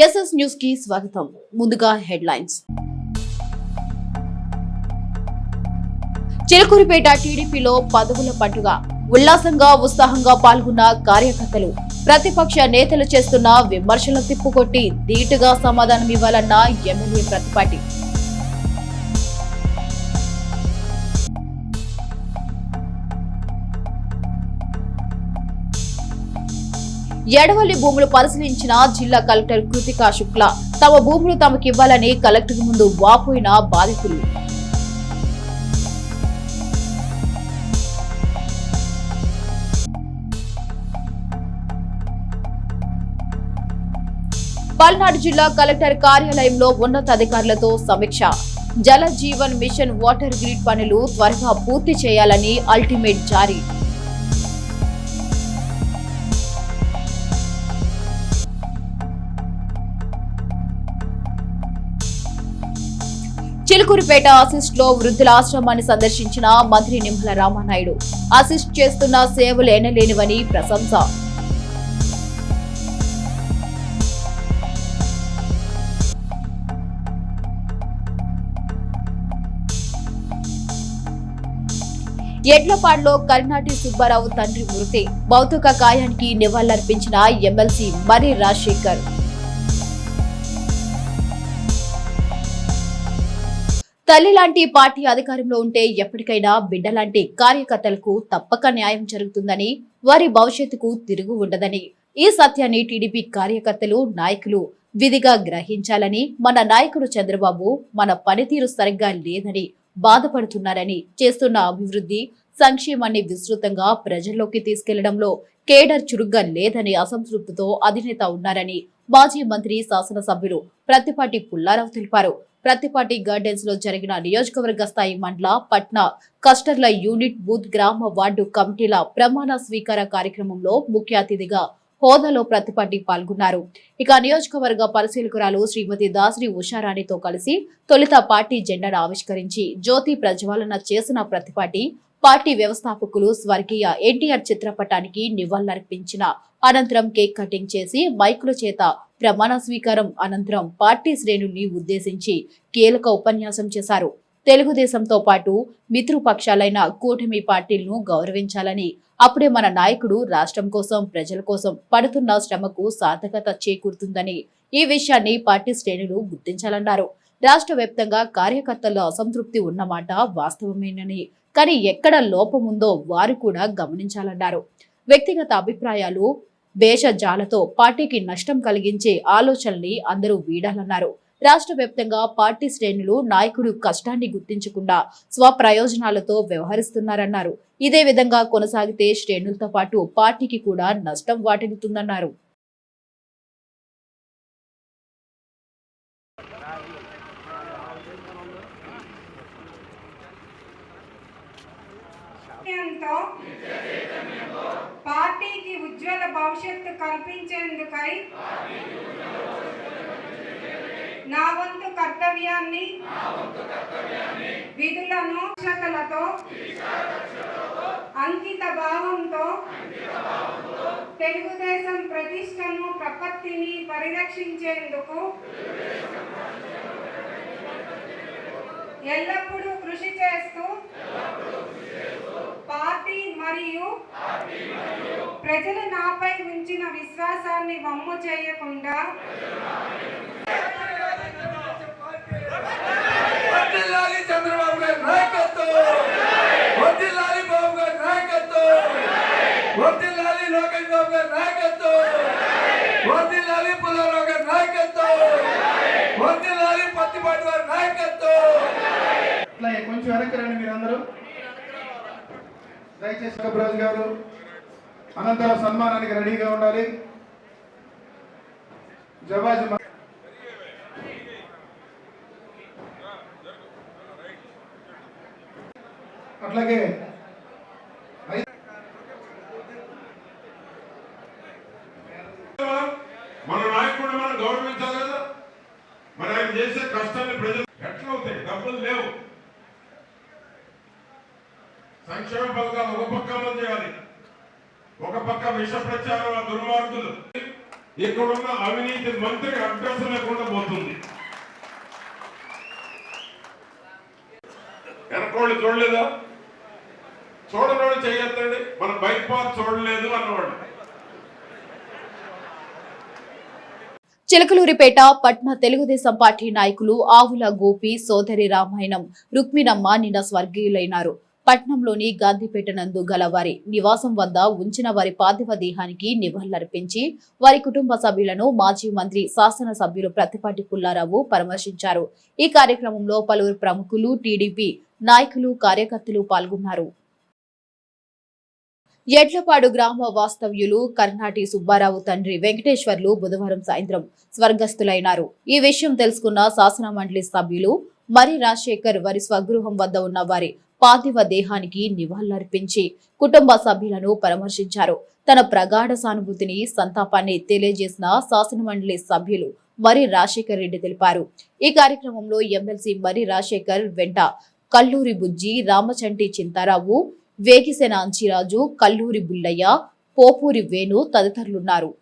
SS news కి స్వాగతం. ముందుగా హెడ్లైన్స్. చిలకూరిపేట టీడీపీలో పదవుల పండుగ. ఉల్లాసంగా ఉత్సాహంగా పాల్గొన్న కార్యకర్తలు. ప్రతిపక్ష నేతలు చేస్తున్న విమర్శలు తిప్పుకొట్టి ధీటుగా సమాధానం ఇవ్వాలన్న ఎమ్మెల్యే ప్రతిపాటి. ఎడవల్లి భూములు పరిశీలించిన జిల్లా కలెక్టర్ కృతికా శుక్లా. తమ భూములు తమకివ్వాలని కలెక్టర్ ముందు వాపోయిన బాధితులు. పల్నాడు జిల్లా కలెక్టర్ కార్యాలయంలో ఉన్నతాధికారులతో సమీక్ష. Jal Jeevan machine water grid పనులు త్వరగా పూర్తి చేయాలని అల్టిమేట్ జారీ. చిలుకూరిపేట అసిస్ట్ లో వృద్ధుల ఆశ్రమాన్ని సందర్శించిన మంత్రి నిమ్మల రామానాయుడు. అసిస్ట్ చేస్తున్న సేవలు ఎనలేనివని ప్రశంస. ఎడ్లపాడులో కర్ణాటి సుబ్బారావు తండ్రి మృతి. భౌతిక కాయానికి నివాళులర్పించిన ఎమ్మెల్సీ మర్రి రాజశేఖర్. తల్లి లాంటి పార్టీ అధికారంలో ఉంటే ఎప్పటికైనా బిడ్డ లాంటి కార్యకర్తలకు తప్పక న్యాయం జరుగుతుందని, వారి భవిష్యత్తుకు తిరుగు ఉండదని, ఈ సత్యాన్ని టీడీపీ కార్యకర్తలు నాయకులు విధిగా గ్రహించాలని, మన నాయకుడు చంద్రబాబు మన పనితీరు సరిగ్గా లేదని బాధపడుతున్నారని, చేస్తున్న అభివృద్ధి సంక్షేమాన్ని విస్తృతంగా ప్రజల్లోకి తీసుకెళ్లడంలో కేడర్ చురుగ్గా లేదని అసంతృప్తితో అధినేత ఉన్నారని మాజీ మంత్రి శాసనసభ్యులు ప్రత్తిపాటి పుల్లారావు తెలిపారు. ప్రత్తిపాటి గార్డెన్స్ లో జరిగిన నియోజకవర్గ స్థాయి మండల పట్న కస్టర్ల యూనిట్ బూత్ గ్రామ వార్డు కమిటీల ప్రమాణ స్వీకార కార్యక్రమంలో ముఖ్య అతిథిగా హోదాలో ప్రత్తిపాటి పాల్గొన్నారు. ఇక నియోజకవర్గ పరిశీలకురాలు శ్రీమతి దాసరి ఉషారాణితో కలిసి తొలుత పార్టీ జెండాను ఆవిష్కరించి జ్యోతి ప్రజ్వలన చేసిన ప్రత్తిపాటి పార్టీ వ్యవస్థాపకులు స్వర్గీయ ఎన్టీఆర్ చిత్రపటానికి నివాళులర్పించిన అనంతరం కేక్ కటింగ్ చేసి మైకుల చేత ప్రమాణ స్వీకారం అనంతరం పార్టీ శ్రేణుల్ని ఉద్దేశించి కీలక ఉపన్యాసం చేశారు. తెలుగుదేశంతో పాటు మిత్రుపక్షాలైన కూటమి పార్టీలను గౌరవించాలని, అప్పుడే మన నాయకుడు రాష్ట్రం కోసం ప్రజల కోసం పడుతున్న శ్రమకు సార్థకత చేకూరుతుందని, ఈ విషయాన్ని పార్టీ శ్రేణులు గుర్తించాలన్నారు. రాష్ట్ర వ్యాప్తంగా కార్యకర్తల అసంతృప్తి ఉన్నమాట వాస్తవమేనని, కానీ ఎక్కడ లోపముందో వారు కూడా గమనించాలన్నారు. వ్యక్తిగత అభిప్రాయాలు భేషజాలతో పార్టీకి నష్టం కలిగించే ఆలోచనల్ని అందరూ వీడాలన్నారు. రాష్ట్ర వ్యాప్తంగా పార్టీ శ్రేణులు నాయకుడు కష్టాన్ని గుర్తించకుండా స్వప్రయోజనాలతో వ్యవహరిస్తున్నారన్నారు. ఇదే విధంగా కొనసాగితే శ్రేణులతో పాటు పార్టీకి కూడా నష్టం వాటిల్లుతుందన్నారు. పార్టీకి ఉజ్వల భవిష్యత్తు కల్పించేందుకై నా వంతు కర్తవ్యాన్ని విధులను అంకిత భావంతో తెలుగుదేశం ప్రతిష్టను ప్రపత్తిని పరిరక్షించేందుకు ఎల్లప్పుడూ కృషి చేస్తూ పార్టీ మరియు ప్రజలు నాపై ఉంచిన విశ్వాసాన్ని వమ్ము చేయకుండా చంద్రబాబు గారి నాయకత్వం, వర్ధిల్లాలి బాబు గారి నాయకత్వం, వర్ధిల్లాలి లోకేష్ బాబు గారి నాయకత్వం, వర్ధిల్లాలి పుల్లారావు గారి నాయకత్వం, వర్ధిల్లాలి ప్రత్తిపాటి వారి నాయకత్వం. కొంచెం వెనక్కి రండి మీరందరూ దయచేసి. కబరాజు గారు అనంతరం సన్మానానికి రెడీగా ఉండాలి. జవాజు అట్లాగే మన నాయకుడు మనం గౌరవించాలి కదా. మరి ఆయన చేసే కష్టాన్ని ప్రజలు ఎట్లా అవుతాయి? డబ్బులు లేవు. సంక్షేమ పథకాలు ఒక పక్క అమలు చేయాలి, ఒక పక్క విష ప్రచారం దుర్మార్గులు ఇక్కడున్న అవినీతి మంత్రి అడ్రస్ లేకుండా పోతుంది. వెనకోళ్ళు చూడలేదా? చూడనోడు చేయొద్దండి. మన బైపాస్ చూడలేదు అన్నవాడు. చిలకలూరిపేట పట్న తెలుగుదేశం పార్టీ నాయకులు ఆవుల గోపి, సోదరి రామాయణం, రుక్మిణమ్మ నిన్న స్వర్గీయులైనారు. పట్నంలోని గాంధీపేట నందు గల వారి నివాసం వద్ద ఉంచిన వారి పార్థివ దేహానికి నివాళులర్పించి వారి కుటుంబ సభ్యులను మాజీ మంత్రి, శాసనసభ్యులు ప్రత్తిపాటి పుల్లారావు పరామర్శించారు. ఈ కార్యక్రమంలో పలువురు ప్రముఖులు, టీడీపీ నాయకులు, కార్యకర్తలు పాల్గొన్నారు. ఎడ్లపాడు గ్రామ వాస్తవ్యులు కర్నాటి సుబ్బారావు తండ్రి వెంకటేశ్వర్లు బుధవారం సాయంత్రం స్వర్గస్థులైనారు. ఈ విషయం తెలుసుకున్న శాసన మండలి సభ్యులు మరి రాజశేఖర్ వారి స్వగృహం వద్ద ఉన్న వారి పార్థివ దేహానికి నివాళులర్పించి కుటుంబ సభ్యులను పరామర్శించారు. తన ప్రగాఢ సానుభూతిని, సంతాపాన్ని తెలియజేసిన శాసన మండలి సభ్యులు మరి రాజశేఖర్ రెడ్డి తెలిపారు. ఈ కార్యక్రమంలో ఎమ్మెల్సీ మరి రాజశేఖర్ వెంట కల్లూరి బుజ్జి, రామచంటి చింతారావు, వేగిసేన అంచిరాజు, కల్లూరి బుల్లయ్య, పోపూరి వేణు తదితరులున్నారు.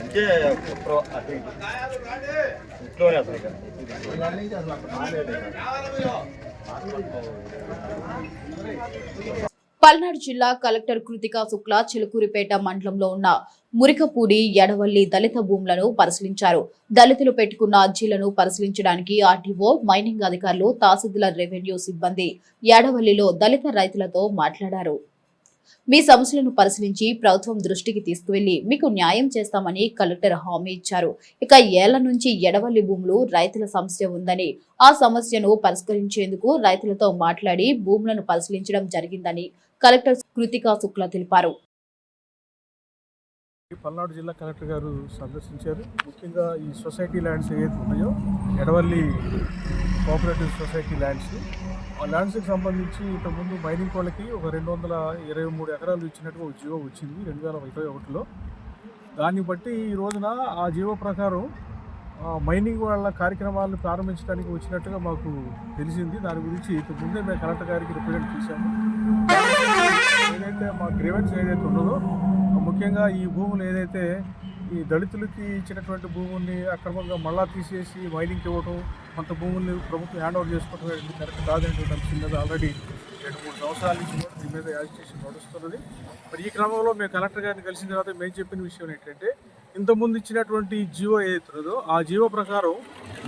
అంటే ఇంట్లోనే అసలు పల్నాడు జిల్లా కలెక్టర్ కృతికా శుక్లా చిలుకూరిపేట మండలంలో ఉన్న మురికపూడి, ఎడవల్లి దళిత భూములను పరిశీలించారు. దళితులు పెట్టుకున్న అర్జీలను పరిశీలించడానికి ఆర్టీఓ, మైనింగ్ అధికారులు, తహసీల్దార్, రెవెన్యూ సిబ్బంది ఎడవల్లిలో దళిత రైతులతో మాట్లాడారు. మీ సమస్యలను పరిశీలించి ప్రభుత్వం దృష్టికి తీసుకువెళ్లి మీకు న్యాయం చేస్తామని కలెక్టర్ హామీ ఇచ్చారు. ఇక ఏళ్ల నుంచి ఎడవల్లి భూములు రైతుల సమస్య ఉందని, ఆ సమస్యను పరిష్కరించేందుకు రైతులతో మాట్లాడి భూములను పరిశీలించడం జరిగిందని కలెక్టర్ కృతికా శుక్లా తెలిపారు. పల్నాడు జిల్లా కలెక్టర్ గారు సందర్శించారు. ముఖ్యంగా ఈ సొసైటీ ల్యాండ్స్ ఏవైతే ఉన్నాయో, ఎడవల్లి కోఆపరేటివ్ సొసైటీ ల్యాండ్స్, ఆ ల్యాండ్స్కి సంబంధించి ఇంతకుముందు మైనింగ్ వాళ్ళకి ఒక 223 ఎకరాలు ఇచ్చినట్టు ఒక జీవో వచ్చింది 2021లో. దాన్ని బట్టి ఈ రోజున ఆ జీవో ప్రకారం మైనింగ్ వాళ్ళ కార్యక్రమాలను ప్రారంభించడానికి వచ్చినట్టుగా మాకు తెలిసింది. దాని గురించి ఇంతకుముందే మేము కలెక్టర్ గారికి రిప్రజెంట్ చేశాము. ఏదైతే మా గ్రీవెన్స్ ఏదైతే ఉన్నదో, ముఖ్యంగా ఈ భూములు ఏదైతే ఈ దళితులకి ఇచ్చినటువంటి భూముల్ని అక్రమంగా మళ్ళా తీసేసి మైనింగ్కి ఇవ్వడం, కొంత భూముల్ని ప్రభుత్వం హ్యాండ్ ఓవర్ చేసుకోవడం కరెక్ట్ కాదంటే తెలిసింది. ఆల్రెడీ 2-3 సంవత్సరాల నుంచి కూడా దీని మీద యాజిటేషన్ నడుస్తున్నది. మరి ఈ క్రమంలో మేము కలెక్టర్ గారిని కలిసిన తర్వాత మేము చెప్పిన విషయం ఏంటంటే, ఇంతకుముందు ఇచ్చినటువంటి జీవో ఏదైతుందో ఆ జీవో ప్రకారం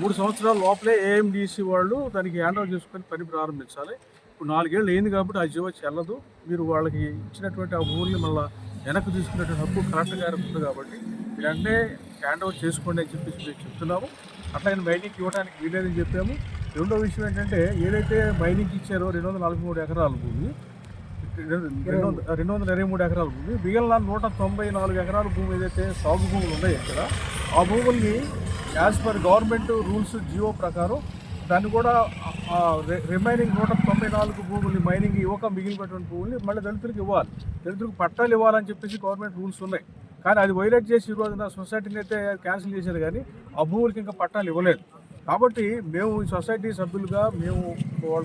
3 సంవత్సరాల లోపలే ఏఎండిసి వాళ్ళు దానికి హ్యాండ్ ఓవర్ చేసుకొని పని ప్రారంభించాలి. ఇప్పుడు 4 ఏళ్ళు అయింది కాబట్టి ఆ జీవో చెల్లదు. మీరు వాళ్ళకి ఇచ్చినటువంటి ఆ భూముల్ని మళ్ళీ వెనక్కి తీసుకునేటువంటి హక్కు కలెక్టర్ గారికి ఉంది కాబట్టి ఇలాంటే హ్యాండ్ ఓవర్ చేసుకోండి అని చెప్పేసి మేము చెప్తున్నాము. అట్లాగే మైనింగ్కి ఇవ్వడానికి వీలేదని చెప్పాము. రెండో విషయం ఏంటంటే, ఏదైతే మైనింగ్కి ఇచ్చారో 243 ఎకరాల భూమి, 223 ఎకరాల భూమి, మిగిలిన 194 ఎకరాల భూమి ఏదైతే సాగు భూములు ఉన్నాయో ఇక్కడ, ఆ భూముల్ని as per government rules GO ప్రకారం దాన్ని కూడా రిమైనింగ్ 194 భూముల్ని మైనింగ్ ఇవ్వక మిగిలినటువంటి భూముల్ని మళ్ళీ దళితులకు ఇవ్వాలి. దళితులకు పట్టాలు ఇవ్వాలని చెప్పేసి గవర్నమెంట్ రూల్స్ ఉన్నాయి. కానీ అది వైలేట్ చేసి ఈ రోజున సొసైటీని అయితే క్యాన్సిల్ చేశారు, కానీ ఆ భూములకి ఇంకా పట్టాలు ఇవ్వలేదు. కాబట్టి మేము ఈ సొసైటీ సభ్యులుగా మేము వాళ్ళ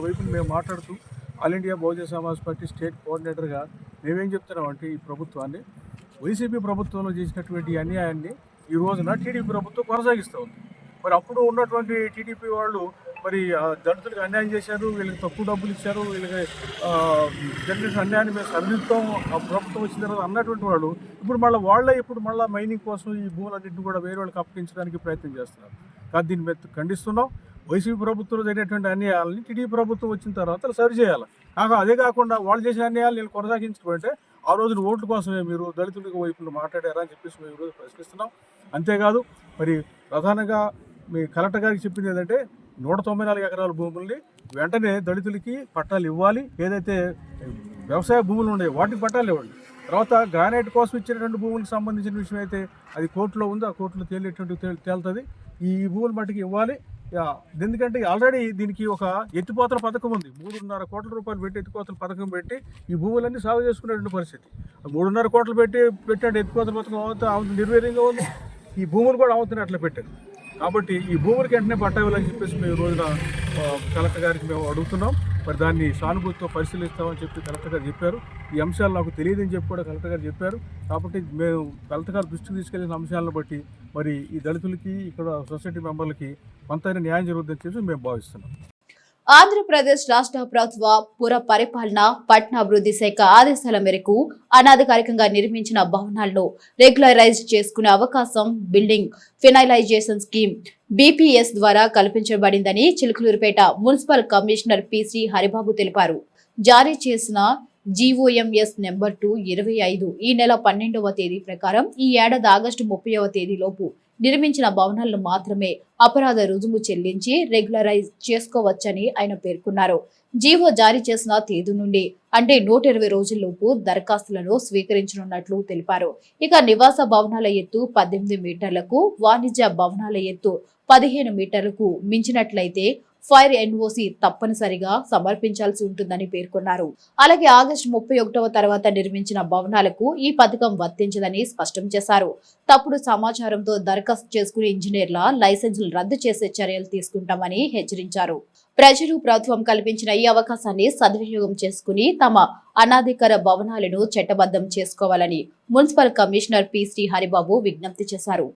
వైపుని మేము మాట్లాడుతూ all India Bahujan Samaj party state కోఆర్డినేటర్గా మేమేం చెప్తున్నామంటే, ఈ ప్రభుత్వాన్ని వైసీపీ ప్రభుత్వంలో చేసినటువంటి అన్యాయాన్ని ఈ రోజున టీడీపీ ప్రభుత్వం కొనసాగిస్తూ ఉంది. మరి అప్పుడు ఉన్నటువంటి టీడీపీ వాళ్ళు మరి దళితులకు అన్యాయం చేశారు, వీళ్ళకి తక్కువ డబ్బులు ఇచ్చారు, వీళ్ళకి జరిగిన అన్యాయాన్ని మేము సరిదిద్దాం ఆ ప్రభుత్వం వచ్చిన తర్వాత అన్నటువంటి వాళ్ళు ఇప్పుడు మళ్ళీ మైనింగ్ కోసం ఈ భూములన్నింటినీ కూడా వేరే వాళ్ళకి అప్పగించడానికి ప్రయత్నం చేస్తున్నారు. కానీ దీన్ని మేము ఖండిస్తున్నాం. వైసీపీ ప్రభుత్వంలో జరిగినటువంటి అన్యాయాలని టీడీపీ ప్రభుత్వం వచ్చిన తర్వాత సరి చేయాలి. అదే కాకుండా వాళ్ళు చేసిన అన్యాయాలు నేను కొనసాగించుకుంటే ఆ రోజున ఓట్ల కోసమే మీరు దళితులకు వైపులు మాట్లాడారా అని చెప్పేసి మేము ఈరోజు ప్రశ్నిస్తున్నాం. అంతేకాదు, మరి ప్రధానంగా మీ కలెక్టర్ గారికి చెప్పింది ఏంటంటే, 194 ఎకరాల భూముల్ని వెంటనే దళితులకి పట్టాలు ఇవ్వాలి. ఏదైతే వ్యవసాయ భూములు ఉన్నాయో వాటికి పట్టాలు ఇవ్వండి. తర్వాత గ్రానైట్ కోసం ఇచ్చినటువంటి భూములకు సంబంధించిన విషయం అయితే అది కోర్టులో ఉంది, ఆ కోర్టులో తేలుతుంది. ఈ భూములు మట్టుకు ఇవ్వాలి. ఎందుకంటే ఆల్రెడీ దీనికి ఒక ఎత్తిపోతల పథకం ఉంది. 3.5 కోట్ల రూపాయలు పెట్టి ఎత్తిపోతల పథకం పెట్టి ఈ భూములన్నీ సాగు చేసుకునేటువంటి పరిస్థితి. 3.5 కోట్లు పెట్టాడు ఎత్తిపోతల పథకం నిర్వీర్యంగా ఉంది. ఈ భూములు కూడా అవుతున్నట్లు పెట్టారు. కాబట్టి ఈ భూములకి వెంటనే పట్టా ఇవ్వాలని చెప్పేసి మేము ఈ రోజున కలెక్టర్ గారికి మేము అడుగుతున్నాం. మరి దాన్ని సానుభూతితో పరిశీలిస్తామని చెప్పి కలెక్టర్ గారు చెప్పారు. ఈ అంశాలు నాకు తెలియదని చెప్పి కూడా కలెక్టర్ గారు చెప్పారు. కాబట్టి మేము కలెక్టర్ గారు దృష్టికి తీసుకెళ్లిన అంశాలను బట్టి మరి ఈ దళితులకి ఇక్కడ సొసైటీ మెంబర్లకి కొంతైనా న్యాయం జరుగుతుందని చెప్పి మేము భావిస్తున్నాం. ఆంధ్రప్రదేశ్ రాష్ట్ర ప్రభుత్వ పుర పరిపాలన పట్టణాభివృద్ధి శాఖ ఆదేశాల మేరకు అనధికారికంగా నిర్మించిన భవనాలను రెగ్యులరైజ్ చేసుకునే అవకాశం బిల్డింగ్ ఫినలైజేషన్ స్కీమ్ BPS ద్వారా కల్పించబడిందని Chilakaluripet municipal commissioner PC Haribabu తెలిపారు. జారీ చేసిన GOMS నెంబర్ 2/25 ఈ నెల 12వ తేదీ ప్రకారం ఈ ఏడాది ఆగస్టు 30వ తేదీలోపు నిర్మించిన భవనాలను మాత్రమే అపరాధ రుజుము చెల్లించి రెగ్యులరైజ్ చేసుకోవచ్చని ఆయన పేర్కొన్నారు. జీవో జారీ చేసిన తేదీ నుండి అంటే 120 రోజుల్లోపు దరఖాస్తులను స్వీకరించనున్నట్లు తెలిపారు. ఇక నివాస భవనాల ఎత్తు 18 మీటర్లకు, వాణిజ్య భవనాల ఎత్తు 15 మీటర్లకు మించినట్లయితే ఫైర్ NOC తప్పనిసరిగా సమర్పించాల్సి ఉంటుందని పేర్కొన్నారు. అలాగే ఆగస్టు 31వ తర్వాత నిర్మించిన భవనాలకు ఈ పథకం వర్తించదని స్పష్టం చేశారు. తప్పుడు సమాచారంతో దరఖాస్తు చేసుకునే ఇంజనీర్ల లైసెన్సులు రద్దు చేసే చర్యలు తీసుకుంటామని హెచ్చరించారు. ప్రజలు ప్రభుత్వం కల్పించిన ఈ అవకాశాన్ని సద్వినియోగం చేసుకుని తమ అనాధికార భవనాలను చట్టబద్ధం చేసుకోవాలని మున్సిపల్ కమిషనర్ PC హరిబాబు విజ్ఞప్తి చేశారు.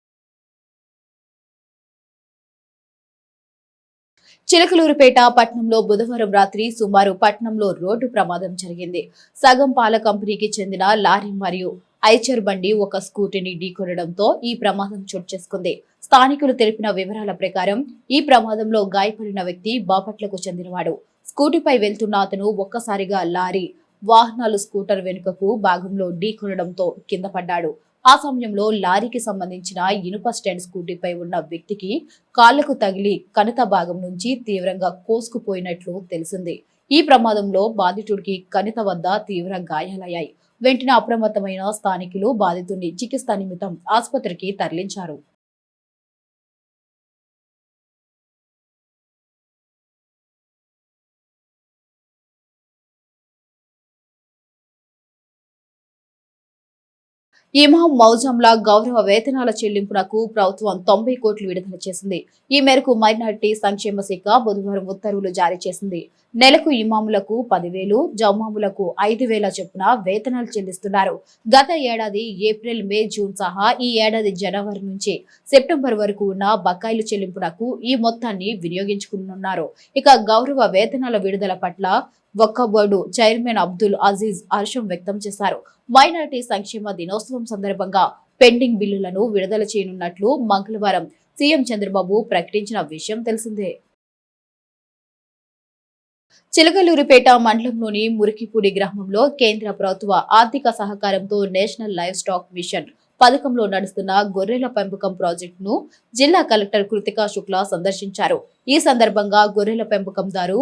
చిలకలూరుపేట పట్టణంలో బుధవారం రాత్రి సుమారు పట్టణంలో రోడ్డు ప్రమాదం జరిగింది. సగం పాల కంపెనీకి చెందిన లారీ మరియు ఐచర్ బండి ఒక స్కూటీని ఢీకొనడంతో ఈ ప్రమాదం చోటు చేసుకుంది. స్థానికులు తెలిపిన వివరాల ప్రకారం ఈ ప్రమాదంలో గాయపడిన వ్యక్తి బాపట్లకు చెందినవాడు. స్కూటీపై వెళ్తున్న అతను ఒక్కసారిగా లారీ వాహనాలు స్కూటర్ వెనుకకు భాగంలో ఢీకొనడంతో కింద పడ్డాడు. ఆ సమయంలో లారీకి సంబంధించిన ఇనుప స్టాండ్ స్కూటీపై ఉన్న వ్యక్తికి కాళ్లకు తగిలి కణిత భాగం నుంచి తీవ్రంగా కోసుకుపోయినట్లు తెలిసింది. ఈ ప్రమాదంలో బాధితుడికి కణిత వద్ద తీవ్ర గాయాలయ్యాయి. వెంటనే అప్రమత్తమైన స్థానికులు బాధితుడిని చికిత్స నిమిత్తం ఆసుపత్రికి తరలించారు. ఇమాం మౌజంలా గౌరవ వేతనాల చెల్లింపునకు ప్రభుత్వం 90 కోట్లు విడుదల చేసింది. ఈ మేరకు మైనారిటీ సంక్షేమ శాఖ బుధవారం ఉత్తర్వులు జారీ చేసింది. నెలకు ఇమాములకు 10,000, జమాములకు 5,000 చొప్పున వేతనాలు చెల్లిస్తున్నారు. గత ఏడాది ఏప్రిల్, మే, జూన్ సహా ఈ ఏడాది జనవరి నుంచి సెప్టెంబర్ వరకు ఉన్న బకాయిలు చెల్లింపునకు ఈ మొత్తాన్ని వినియోగించుకున్నారు. ఇక గౌరవ వేతనాల విడుదల పట్ల వక్ఫ్ బోర్డు చైర్మన్ అబ్దుల్ అజీజ్ హర్షం వ్యక్తం చేశారు. మైనారిటీ సంక్షేమ దినోత్సవం సందర్భంగా పెండింగ్ బిల్లులను విడుదల చేయనున్నట్లు మంగళవారం సీఎం చంద్రబాబు ప్రకటించిన విషయం తెలిసిందే. చిలకలూరుపేట మండలంలోని మురికిపూడి గ్రామంలో కేంద్ర ప్రభుత్వ ఆర్థిక సహకారంతో నేషనల్ లైవ్ స్టాక్ మిషన్ పథకంలో నడుస్తున్న గొర్రెల పెంపకం ప్రాజెక్టును జిల్లా కలెక్టర్ కృతికా శుక్లా సందర్శించారు. ఈ సందర్భంగా గొర్రెల పెంపకందారు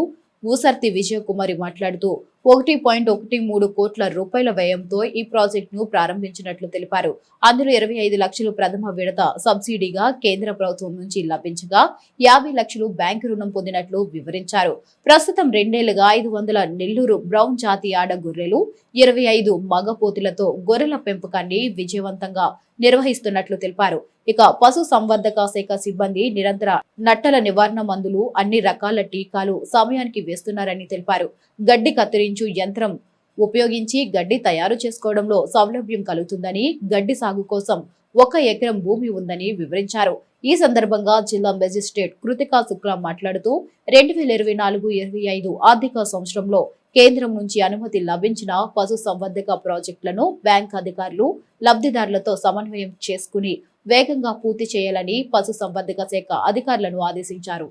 ఊసర్తి విజయకుమారి మాట్లాడుతూ 1.13 కోట్ల రూపాయల వ్యయంతో ఈ ప్రాజెక్టును ప్రారంభించినట్లు తెలిపారు. అందులో 25 లక్షలు ప్రథమ విడత సబ్సిడీగా కేంద్ర ప్రభుత్వం నుంచి లభించగా 50 లక్షలు బ్యాంకు రుణం పొందినట్లు వివరించారు. ప్రస్తుతం 2 ఏళ్లుగా 500 నెల్లూరు బ్రౌన్ జాతి ఆడ గొర్రెలు, 25 మగపోతులతో గొర్రెల పెంపకాన్ని విజయవంతంగా నిర్వహిస్తున్నట్లు తెలిపారు. ఇక పశు సంవర్ధక శాఖ సిబ్బంది నిరంతర నట్టల నివారణ మందులు, అన్ని రకాల టీకాలు సమయానికి వేస్తున్నారని తెలిపారు. గడ్డి కత్తిరించు యంత్రం ఉపయోగించి గడ్డి తయారు చేసుకోవడంలో సౌలభ్యం కలుగుతుందని, గడ్డి సాగు కోసం 1 ఎకరం భూమి ఉందని వివరించారు. ఈ సందర్భంగా జిల్లా మెజిస్ట్రేట్ కృతికా శుక్లా మాట్లాడుతూ 2024-25 ఆర్థిక సంవత్సరంలో కేంద్రం నుంచి అనుమతి లభించిన పశు సంవర్ధక ప్రాజెక్టులను బ్యాంక్ అధికారులు లబ్ధిదారులతో సమన్వయం చేసుకుని వేగంగా పూర్తి చేయాలని పశు సంవర్ధక శాఖ అధికారులను ఆదేశించారు.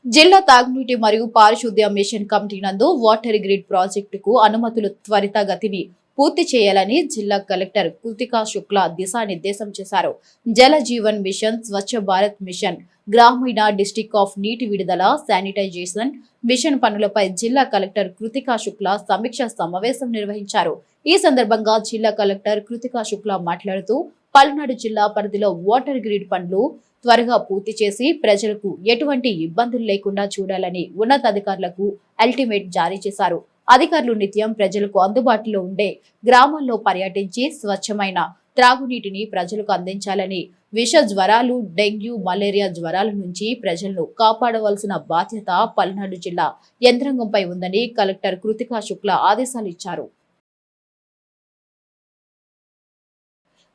జిల్లా తాగునీటి మరియు పారిశుద్ధ్య మిషన్ కమిటీ నందు వాటర్ గ్రిడ్ ప్రాజెక్టుకు అనుమతులు త్వరితగతిని పూర్తి చేయాలని జిల్లా కలెక్టర్ కృతికా శుక్లా దిశానిర్దేశం చేశారు. జల జీవన్ మిషన్, స్వచ్ఛ భారత్ మిషన్, గ్రామీణ డిస్ట్రిక్ట్ ఆఫ్ నీటి విడుదల, శానిటైజేషన్ మిషన్ పనులపై జిల్లా కలెక్టర్ కృతికా శుక్లా సమీక్ష సమావేశం నిర్వహించారు. ఈ సందర్భంగా జిల్లా కలెక్టర్ కృతికా శుక్లా మాట్లాడుతూ పల్నాడు జిల్లా పరిధిలో వాటర్ గ్రిడ్ పనులు త్వరగా పూర్తి చేసి ప్రజలకు ఎటువంటి ఇబ్బందులు లేకుండా చూడాలని ఉన్నతాధికారులకు అల్టిమేట్ జారీ చేశారు. అధికారులు నిత్యం ప్రజలకు అందుబాటులో ఉండే గ్రామాల్లో పర్యటించి స్వచ్ఛమైన త్రాగునీటిని ప్రజలకు అందించాలని, విష జ్వరాలు, డెంగ్యూ, మలేరియా జ్వరాల నుంచి ప్రజలను కాపాడవలసిన బాధ్యత పల్నాడు జిల్లా యంత్రాంగంపై ఉందని కలెక్టర్ కృతికా శుక్లా ఆదేశాలు ఇచ్చారు.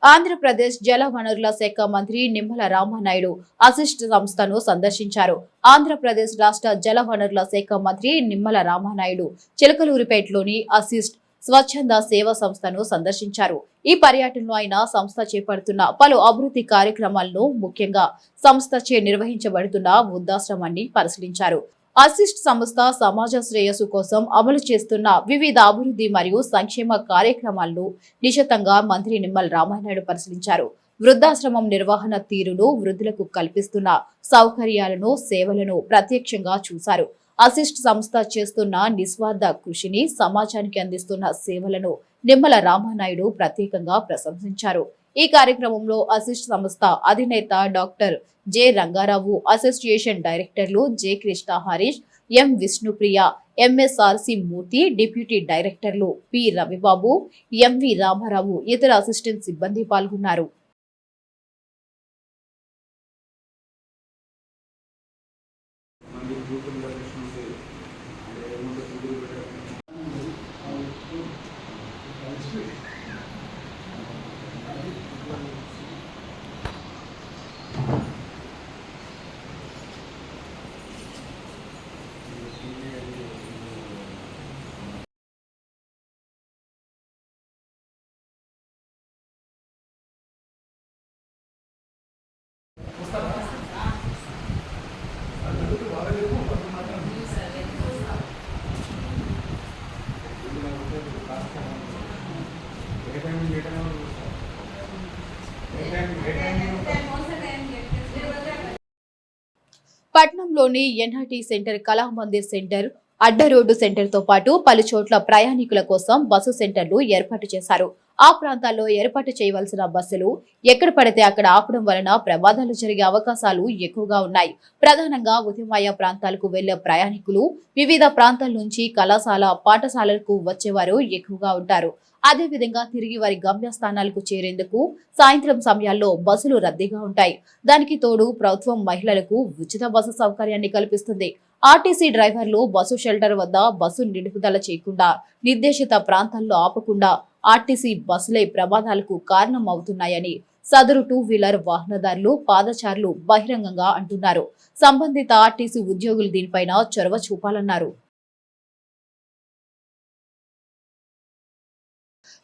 ఆంధ్రప్రదేశ్ జల వనరుల శాఖ మంత్రి నిమ్మల రామానాయుడు అసిస్ట్ సంస్థను సందర్శించారు. ఆంధ్రప్రదేశ్ రాష్ట్ర జల వనరుల శాఖ మంత్రి నిమ్మల రామానాయుడు చిలకలూరిపేటలోని అసిస్ట్ స్వచ్ఛంద సేవా సంస్థను సందర్శించారు. ఈ పర్యటనలో ఆయన సంస్థ చేపడుతున్న పలు అభివృద్ధి కార్యక్రమాలను, ముఖ్యంగా సంస్థచే నిర్వహించబడుతున్న వృద్ధాశ్రమాన్ని పరిశీలించారు. అసిస్ట్ సంస్థ సమాజ శ్రేయస్సు కోసం అమలు చేస్తున్న వివిధ అభివృద్ధి మరియు సంక్షేమ కార్యక్రమాలను నిశితంగా మంత్రి నిమ్మల రామానాయుడు పరిశీలించారు. వృద్ధాశ్రమం నిర్వహణ తీరును, వృద్ధులకు కల్పిస్తున్న సౌకర్యాలను, సేవలను ప్రత్యక్షంగా చూశారు. అసిస్ట్ సంస్థ చేస్తున్న నిస్వార్థ కృషిని, సమాజానికి అందిస్తున్న సేవలను నిమ్మల రామానాయుడు ప్రత్యేకంగా ప్రశంసించారు. ఈ కార్యక్రమంలో అసిస్ట్ సంస్థ అధినేత డాక్టర్ జె రంగారావు, అసోసియేషన్ డైరెక్టర్లు జె కృష్ణ హరీష్, ఎం విష్ణుప్రియ, ఎంఎస్ఆర్సి మూర్తి, డిప్యూటీ డైరెక్టర్లు పి రవిబాబు, ఎంవి రామారావు, ఇతర అసిస్టెంట్ సిబ్బంది పాల్గొన్నారు. పట్నంలోని ఎన్ఐటి సెంటర్, కళామందిర్ సెంటర్, అడ్డ రోడ్డు సెంటర్ తో పాటు పలు చోట్ల ప్రయాణికుల కోసం బస్సు సెంటర్లు ఏర్పాటు చేశారు. ఆ ప్రాంతాల్లో ఏర్పాటు చేయవలసిన బస్సులు ఎక్కడ పడితే అక్కడ ఆపడం వలన ప్రమాదాలు జరిగే అవకాశాలు ఎక్కువగా ఉన్నాయి. ప్రధానంగా ఉదయమయ ప్రాంతాలకు వెళ్లే ప్రయాణికులు, వివిధ ప్రాంతాల నుంచి కళాశాల, పాఠశాలలకు వచ్చేవారు ఎక్కువగా ఉంటారు. అదేవిధంగా తిరిగి వారి గమ్యస్థానాలకు చేరేందుకు సాయంత్రం సమయాల్లో బస్సులు రద్దీగా ఉంటాయి. దానికి తోడు ప్రభుత్వం మహిళలకు ఉచిత బస్సు సౌకర్యాన్ని కల్పిస్తుంది. ఆర్టీసీ డ్రైవర్లు బస్సు షెల్టర్ వద్ద బస్సు నిలుపుదల చేయకుండా, నిర్దేశిత ప్రాంతాల్లో ఆపకుండా ఆర్టీసీ బస్సులే ప్రమాదాలకు కారణం అవుతున్నాయని సదరు 2 వీలర్ వాహనదారులు, పాదచారులు బహిరంగంగా అంటున్నారు. సంబంధిత ఆర్టీసీ ఉద్యోగులు దీనిపైన చొరవ చూపాలన్నారు.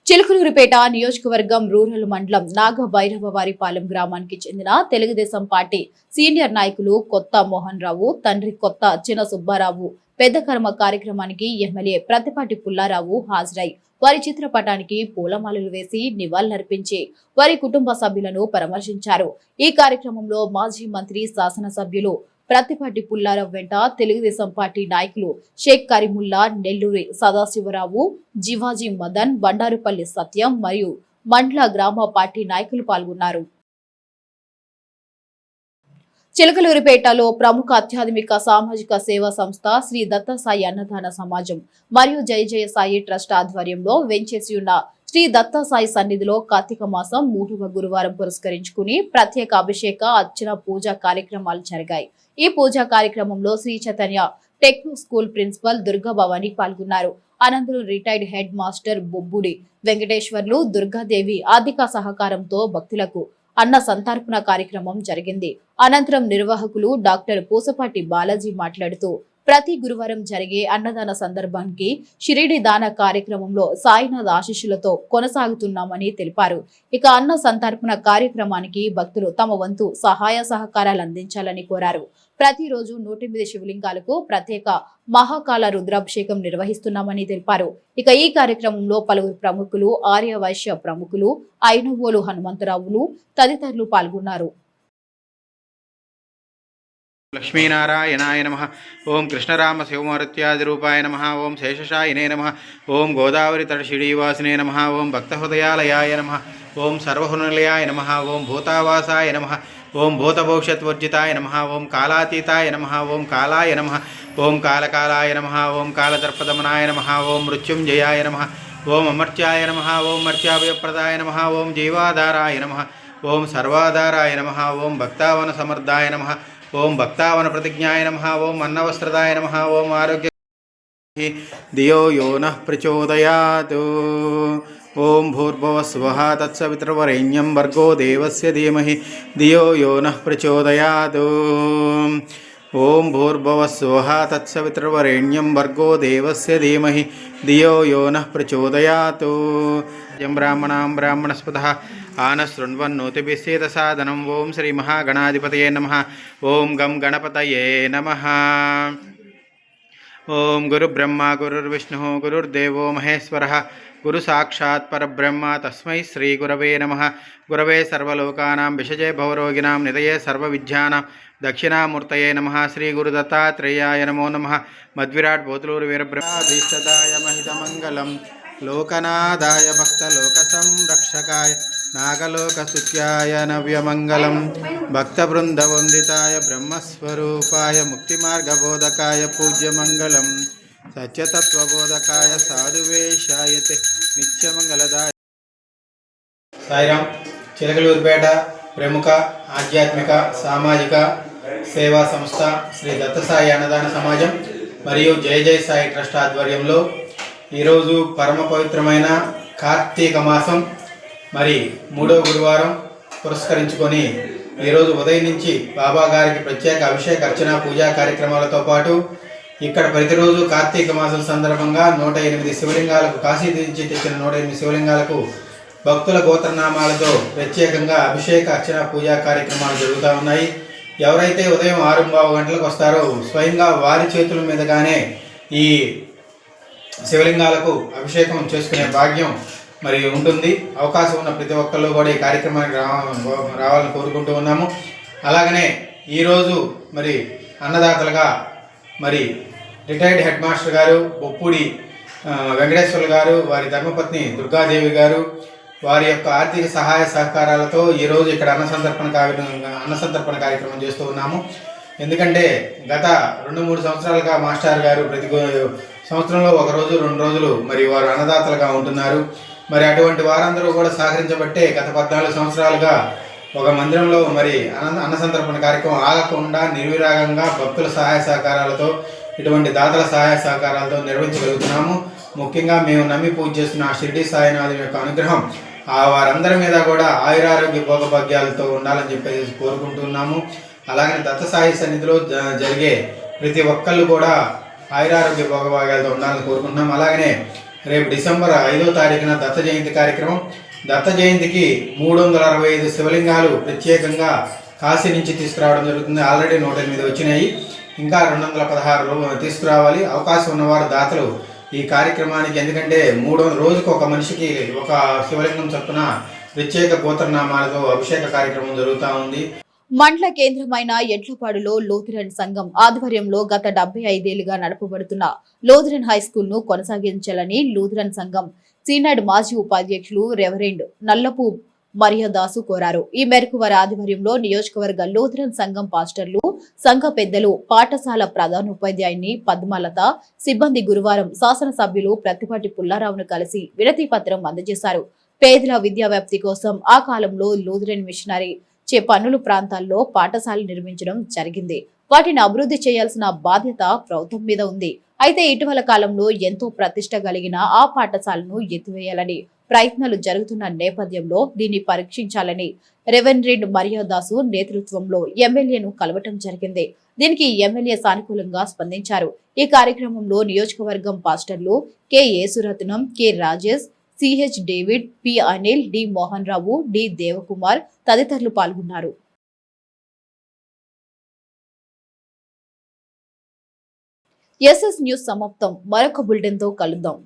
చిలుకలూరిపేట నియోజకవర్గం రూరల్ మండలం నాగభైరవవారిపాలెం గ్రామానికి చెందిన తెలుగుదేశం పార్టీ సీనియర్ నాయకులు కొత్త మోహన్ రావు తండ్రి కొత్త చిన్న సుబ్బారావు పెద్ద కర్మ కార్యక్రమానికి ఎమ్మెల్యే ప్రతిపాటి పుల్లారావు హాజరై వారి చిత్రపటానికి పూలమాలలు వేసి నివాళులర్పించి వారి కుటుంబ సభ్యులను పరామర్శించారు. ఈ కార్యక్రమంలో మాజీ మంత్రి, శాసనసభ్యులు ప్రతిపాటి పుల్లారావు వెంట తెలుగుదేశం పార్టీ నాయకులు షేక్ కరీముల్లా, నెల్లూరి సదాశివరావు, జివాజీ మదన్, బండారుపల్లి సత్యం మరియు మండల గ్రామ పార్టీ నాయకులు పాల్గొన్నారు. చిలకలూరిపేటలో ప్రముఖ ఆధ్యాత్మిక సామాజిక సేవా సంస్థ శ్రీ దత్తాసాయి అన్నదాన సమాజం మరియు జయ జయ సాయి ట్రస్ట్ ఆధ్వర్యంలో వెంచేసి ఉన్న శ్రీ దత్తాసాయి సన్నిధిలో కార్తీక మాసం 3వ గురువారం పురస్కరించుకుని ప్రత్యేక అభిషేక, అర్చన, పూజా కార్యక్రమాలు జరిగాయి. ఈ పూజా కార్యక్రమంలో Sri Chaitanya techno school principal Durgabhavani పాల్గొన్నారు. అనంతరం retired head master Bobbudi Venkateswarlu, Durgadevi ఆర్థిక సహకారంతో భక్తులకు అన్న సంతర్పణ కార్యక్రమం జరిగింది. అనంతరం నిర్వాహకులు డాక్టర్ పూసపాటి బాలాజీ మాట్లాడుతూ ప్రతి గురువారం జరిగే అన్నదాన సందర్భానికి షిరిడి దాన కార్యక్రమంలో సాయినాథ్ ఆశీస్సులతో కొనసాగుతున్నామని తెలిపారు. ఇక అన్న సంతర్పణ కార్యక్రమానికి భక్తులు తమ వంతు సహాయ సహకారాలు అందించాలని కోరారు. ప్రతిరోజు 108 శివలింగాలకు ప్రత్యేక మహాకాల రుద్రాభిషేకం నిర్వహిస్తున్నామని తెలిపారు. ఇక ఈ కార్యక్రమంలో పలువురు ప్రముఖులు, ఆర్య వైశ్య ప్రముఖులు, ఐనవోలు హనుమంతరావులు తదితరులు పాల్గొన్నారు. లక్ష్మీనారాయణాయ నమః. ఓం కృష్ణరామ శివమారుత్యాదిరూపాయ నమః. ఓం శేషశాయినే నమః. ఓం గోదావరి తటశిడీవాసినే నమః. ఓం భక్తహృదయాలయాయ నమః. ఓం సర్వహునిలయాయ నమః. ఓం భూతావాసాయ నమః. ఓం భూతభవిష్యద్వర్జితాయ నమః. ఓం కాలాతీతాయ నమః. ఓం కాలాయ నమః. ఓం కాలకాలాయ నమః. ఓం కాలదర్పదమనాయ నమః. ఓం మృత్యుంజయాయ నమః. ఓం అమర్త్యాయ నమః. ఓం మర్త్యాభయప్రదాయ నమః. ఓం జీవాధారాయ నమః. ఓం సర్వాధారాయ నమః. ఓం భక్తావన సమర్థాయ నమః. ఓం భక్తావన ప్రతిజ్ఞాయ నమః. ఓం అన్నవస్త్రదాయ నమః. ఓం ఆరోగ్య ధియో యో నః ప్రచోదయాత్. ఓం భూర్భువః స్వః తత్సవితుర్వరేణ్యం భర్గో దేవస్య ధీమహి ధియో యో నః ప్రచోదయాత్. ఓం భూర్భువః స్వః తత్సవితుర్వరేణ్యం భర్గో దేవస్య ధీమహి ధియో యో నః ప్రచోదయాత్. బ్రాహ్మణాం బ్రాహ్మణస్పదః ఆనశృణ్వన్నోతిభిస్సేదసాదనం. ఓం శ్రీ మహాగణాధిపతయే నమః. ఓం గం గణపతయే నమః. ఓం గురుబ్రహ్మ గురుర్విష్ణుః గురుర్దేవో మహేశ్వరः గురు సాక్షాత్ పరబ్రహ్మ తస్మై శ్రీ గురవే నమః. గురవే సర్వలోకానాం విషజే భవరోగిణాం నిధయే సర్వవిద్యానాం దక్షిణామూర్తయే నమః. శ్రీ గురు దత్తాత్రేయాయ నమో నమః. మద్విరాట్ పోతులూరు వీరబ్రహ్మాభీష్టదాయ మహితమంగళం లోకనాథాయ భక్తలోక సంరక్షకాయ నాగలోకసుఖ్యాయ నవ్యమంగళం భక్తబృందవందితాయ బ్రహ్మస్వరూపాయ ముక్తిమార్గబోధకాయ పూజ్యమంగళం సత్యతత్వబోధకాయ సాధువేషాయతే నిత్యమంగళదాయ. సాయిరాం. చిలకలూరుపేట ప్రముఖ ఆధ్యాత్మిక సామాజిక సేవా సంస్థ శ్రీ దత్తసాయి అన్నదాన సమాజం మరియు జయ జయ సాయి ట్రస్ట్ ఆధ్వర్యంలో ఈరోజు పరమ పవిత్రమైన కార్తీక మాసం మరి 3వ గురువారం పురస్కరించుకొని ఈరోజు ఉదయం నుంచి బాబా గారికి ప్రత్యేక అభిషేక అర్చన పూజా కార్యక్రమాలతో పాటు ఇక్కడ ప్రతిరోజు కార్తీక మాసం సందర్భంగా 108 శివలింగాలకు కాశీ నుంచి తెచ్చిన 108 శివలింగాలకు భక్తుల గోత్రనామాలతో ప్రత్యేకంగా అభిషేక అర్చన పూజా కార్యక్రమాలు జరుగుతూ ఉన్నాయి. ఎవరైతే ఉదయం 6:15 గంటలకు వస్తారో స్వయంగా వారి చేతుల మీదుగానే ఈ శివలింగాలకు అభిషేకం చేసుకునే భాగ్యం మరి ఉంటుంది. అవకాశం ఉన్న ప్రతి ఒక్కళ్ళు కూడా ఈ కార్యక్రమానికి రావాలని కోరుకుంటూ ఉన్నాము. అలాగనే ఈరోజు మరి అన్నదాతలుగా మరి రిటైర్డ్ హెడ్ మాస్టర్ గారు బొప్పూడి వెంకటేశ్వర్లు గారు, వారి ధర్మపత్ని దుర్గాదేవి గారు, వారి యొక్క ఆర్థిక సహాయ సహకారాలతో ఈరోజు ఇక్కడ అన్న సంతర్పణ కార్యక్రమం చేస్తూ ఉన్నాము. ఎందుకంటే గత 2-3 సంవత్సరాలుగా మాస్టర్ గారు ప్రతి సంవత్సరంలో 1 రోజు 2 రోజులు మరి వారు అన్నదాతలుగా ఉంటున్నారు. మరి అటువంటి వారందరూ కూడా సహకరించబట్టే గత 14 సంవత్సరాలుగా ఒక మందిరంలో మరి అన్న సంతర్పణ కార్యక్రమం ఆగకుండా నిర్విరాగంగా భక్తుల సహాయ సహకారాలతో ఇటువంటి దాతల సహాయ సహకారాలతో నిర్వహించగలుగుతున్నాము. ముఖ్యంగా మేము నమ్మి పూజ చేస్తున్న షిరిడి సాయినాథుని యొక్క అనుగ్రహం వారందరి మీద కూడా ఆయురారోగ్య భోగభాగ్యాలతో ఉండాలని చెప్పేసి కోరుకుంటున్నాము. అలాగే దత్త సాయి సన్నిధిలో జరిగే ప్రతి ఒక్కళ్ళు కూడా ఆయురారోగ్య భోగభాగ్యాలతో ఉండాలని కోరుకుంటున్నాం. అలాగనే రేపు డిసెంబర్ 5వ తారీఖున దత్త జయంతి కార్యక్రమం. దత్త జయంతికి 365 శివలింగాలు ప్రత్యేకంగా కాశీ నుంచి తీసుకురావడం జరుగుతుంది. ఆల్రెడీ 108 వచ్చినాయి, ఇంకా 216 తీసుకురావాలి. అవకాశం ఉన్నవారు దాతలు ఈ కార్యక్రమానికి, ఎందుకంటే 3 రోజుకు ఒక మనిషికి ఒక శివలింగం చొప్పున ప్రత్యేక గోత్రనామాలతో అభిషేక కార్యక్రమం జరుగుతూ ఉంది. మండల కేంద్రమైన ఎడ్లపాడులో లూథరన్ సంఘం ఆధ్వర్యంలో గత 75 ఏళ్లుగా నడపబడుతున్న లూథరన్ హై స్కూల్ ను కొనసాగించాలని లూథరన్ సంఘం సీనాడ్ మాజీ ఉపాధ్యక్షులు రెవరెండ్ నల్లపు మరియదాసు కోరారు. ఈ మేరకు వారి ఆధ్వర్యంలో నియోజకవర్గ లూథరన్ సంఘం పాస్టర్లు, సంఘ పెద్దలు, పాఠశాల ప్రధానోపాధ్యాయుని పద్మలత, సిబ్బంది గురువారం శాసనసభ్యులు ప్రత్తిపాటి పుల్లారావును కలిసి వినతి పత్రం అందజేశారు. పేదల విద్యా వ్యాప్తి కోసం ఆ కాలంలో లూథరన్ మిషనరీ పన్నుల ప్రాంతాల్లో పాఠశాలలు నిర్మించడం జరిగింది. వాటిని అభివృద్ధి చేయాల్సిన బాధ్యత ప్రభుత్వం మీద ఉంది. అయితే ఇటీవల కాలంలో ఎంతో ప్రతిష్ట కలిగిన ఆ పాఠశాలను ఎత్తివేయాలని ప్రయత్నాలు జరుగుతున్న నేపథ్యంలో దీన్ని పరీక్షించాలని రెవెన్రెడ్ మర్యాదాసు నేతృత్వంలో ఎమ్మెల్యేను కలవటం జరిగింది. దీనికి ఎమ్మెల్యే సానుకూలంగా స్పందించారు. ఈ కార్యక్రమంలో నియోజకవర్గం పాస్టర్లు K Yesuratnam, K Rajesh, CH David, P Anil, D Mohan Rao, D Devakumar తదితరులు పాల్గొన్నారు. ఎస్ఎస్ న్యూస్ సమాప్తం. మరొక బులెటిన్ తో కలుద్దాం.